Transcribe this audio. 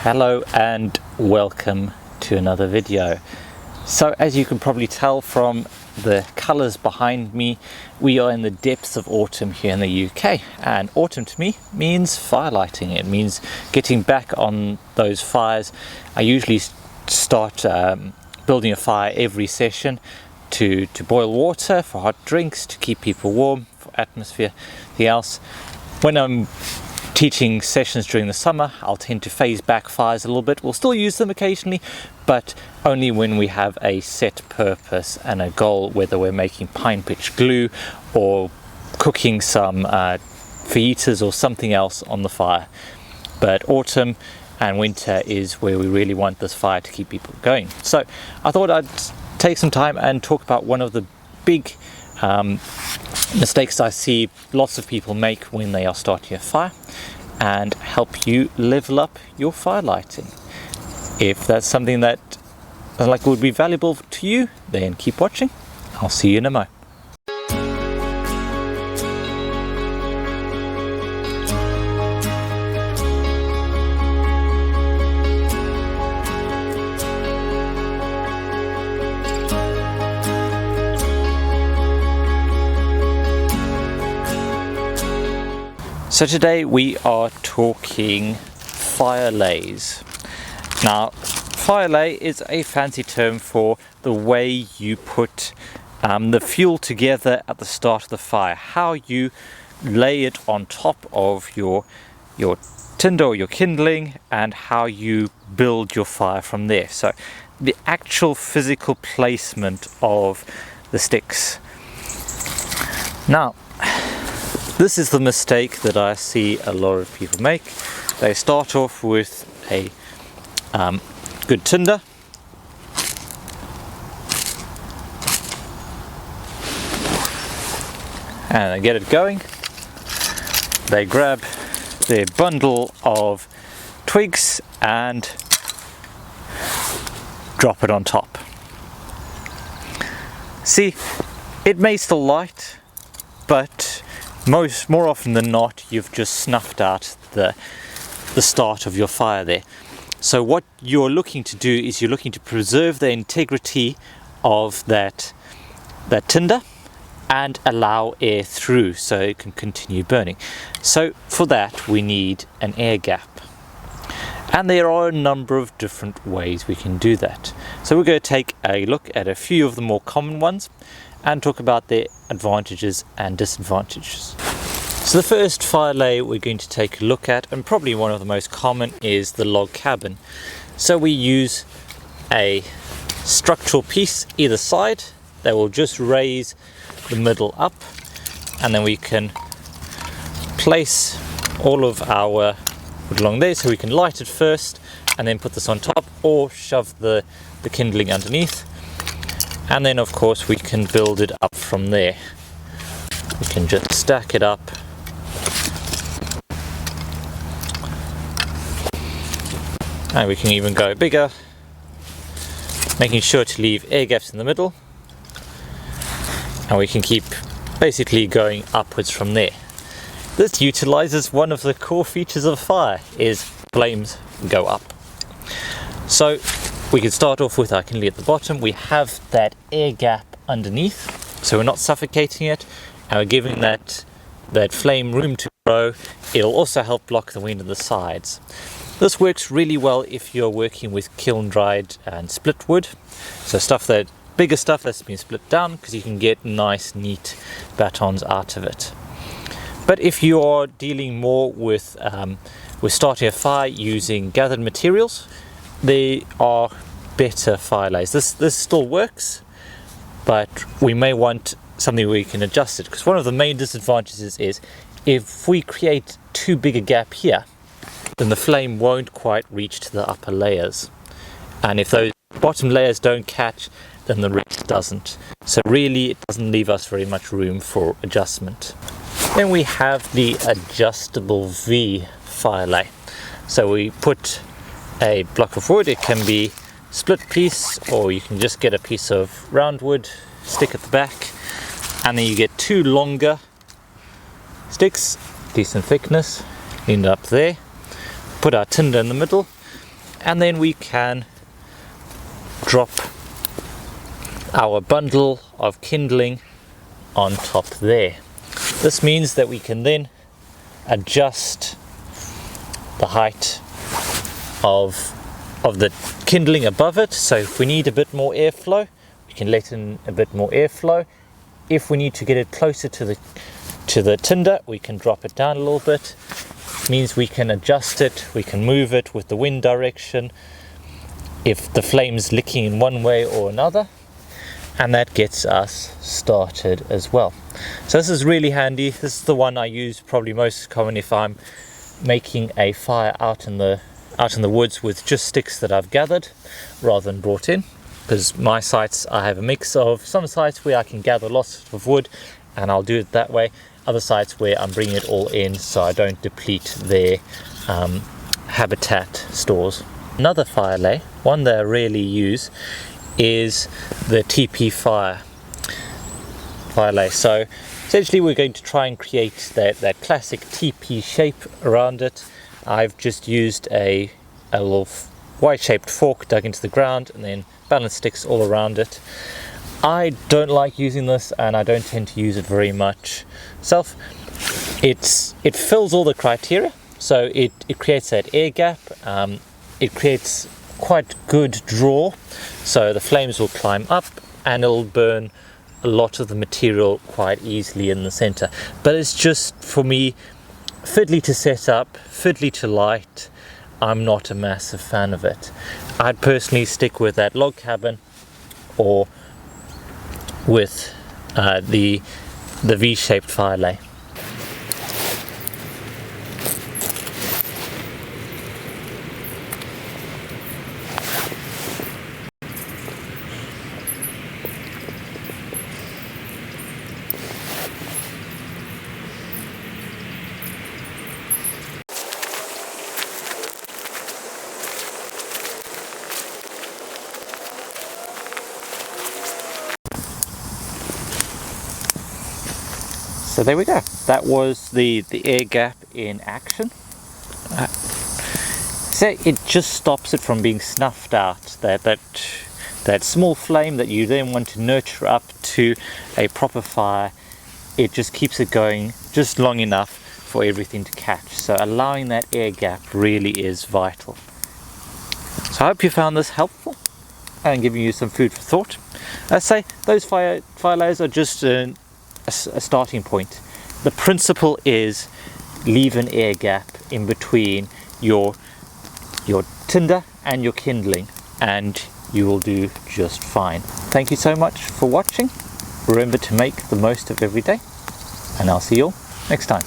Hello and welcome to another video. So as you can probably tell from the colours behind me, we are in the depths of autumn here in the UK, and autumn to me means firelighting. It means getting back on those fires. I usually start building a fire every session to boil water for hot drinks, to keep people warm, for atmosphere, anything else. When I'm teaching sessions during the summer, I'll tend to phase back fires a little bit. We'll still use them occasionally, but only when we have a set purpose and a goal, whether we're making pine pitch glue or cooking some fajitas or something else on the fire. But autumn and winter is where we really want this fire to keep people going. So I thought I'd take some time and talk about one of the big mistakes I see lots of people make when they are starting a fire, and help you level up your fire lighting. If that's something that would be valuable to you, then keep watching. I'll see you in a mo. So today we are talking fire lays. Now, fire lay is a fancy term for the way you put the fuel together at the start of the fire, how you lay it on top of your tinder or your kindling, and how you build your fire from there. So the actual physical placement of the sticks. Now, this is the mistake that I see a lot of people make. They start off with a good tinder, and they get it going. They grab their bundle of twigs and drop it on top. See, it may still light, but more often than not, you've just snuffed out the start of your fire there. So what you're looking to do is you're looking to preserve the integrity of that tinder and allow air through so it can continue burning. So for that we need an air gap. And there are a number of different ways we can do that. So we're going to take a look at a few of the more common ones and talk about their advantages and disadvantages. So the first fire lay we're going to take a look at, and probably one of the most common, is the log cabin. So we use a structural piece either side that will just raise the middle up, and then we can place all of our wood along there so we can light it first and then put this on top, or shove the kindling underneath. And then of course we can build it up from there. We can just stack it up. And we can even go bigger, making sure to leave air gaps in the middle. And we can keep basically going upwards from there. This utilizes one of the core features of fire, is flames go up. So we can start off with our kindling at the bottom. We have that air gap underneath, so we're not suffocating it, and we're giving that flame room to grow. It'll also help block the wind on the sides. This works really well if you're working with kiln dried and split wood, so bigger stuff that's been split down, because you can get nice neat batons out of it. But if you are dealing more with starting a fire using gathered materials, they are better fire lays. This still works, but we may want something where we can adjust it, because one of the main disadvantages is if we create too big a gap here, then the flame won't quite reach to the upper layers, and if those bottom layers don't catch, then the rest doesn't. So really it doesn't leave us very much room for adjustment. Then we have the adjustable V fire lay. So we put a block of wood. It can be split piece, or you can just get a piece of round wood, stick at the back, and then you get two longer sticks, decent thickness, end up there. Put our tinder in the middle, and then we can drop our bundle of kindling on top there. This means that we can then adjust the height of the kindling above it. So if we need a bit more airflow, we can let in a bit more airflow. If we need to get it closer to the tinder, we can drop it down a little bit. It means we can adjust it, we can move it with the wind direction if the flame's licking in one way or another, and that gets us started as well. So this is really handy. This is the one I use probably most common if I'm making a fire out in the woods with just sticks that I've gathered rather than brought in, because my sites, I have a mix of some sites where I can gather lots of wood and I'll do it that way, other sites where I'm bringing it all in so I don't deplete their habitat stores. Another fire lay, one that I rarely use, is the TP fire lay. So essentially we're going to try and create that classic TP shape around it. I've just used a little Y-shaped fork dug into the ground and then balance sticks all around it. I don't like using this and I don't tend to use it very much myself. It fills all the criteria, so it creates that air gap, it creates quite good draw, so the flames will climb up and it'll burn a lot of the material quite easily in the center. But it's just, for me, fiddly to set up, fiddly to light. I'm not a massive fan of it. I'd personally stick with that log cabin or with the V-shaped fire lay. So there we go. That was the air gap in action. So it just stops it from being snuffed out. That small flame that you then want to nurture up to a proper fire, it just keeps it going just long enough for everything to catch. So allowing that air gap really is vital. So I hope you found this helpful and giving you some food for thought. As I say, those fire layers are just a starting point. The principle is leave an air gap in between your tinder and your kindling and you will do just fine. Thank you so much for watching. Remember to make the most of every day, and I'll see you all next time.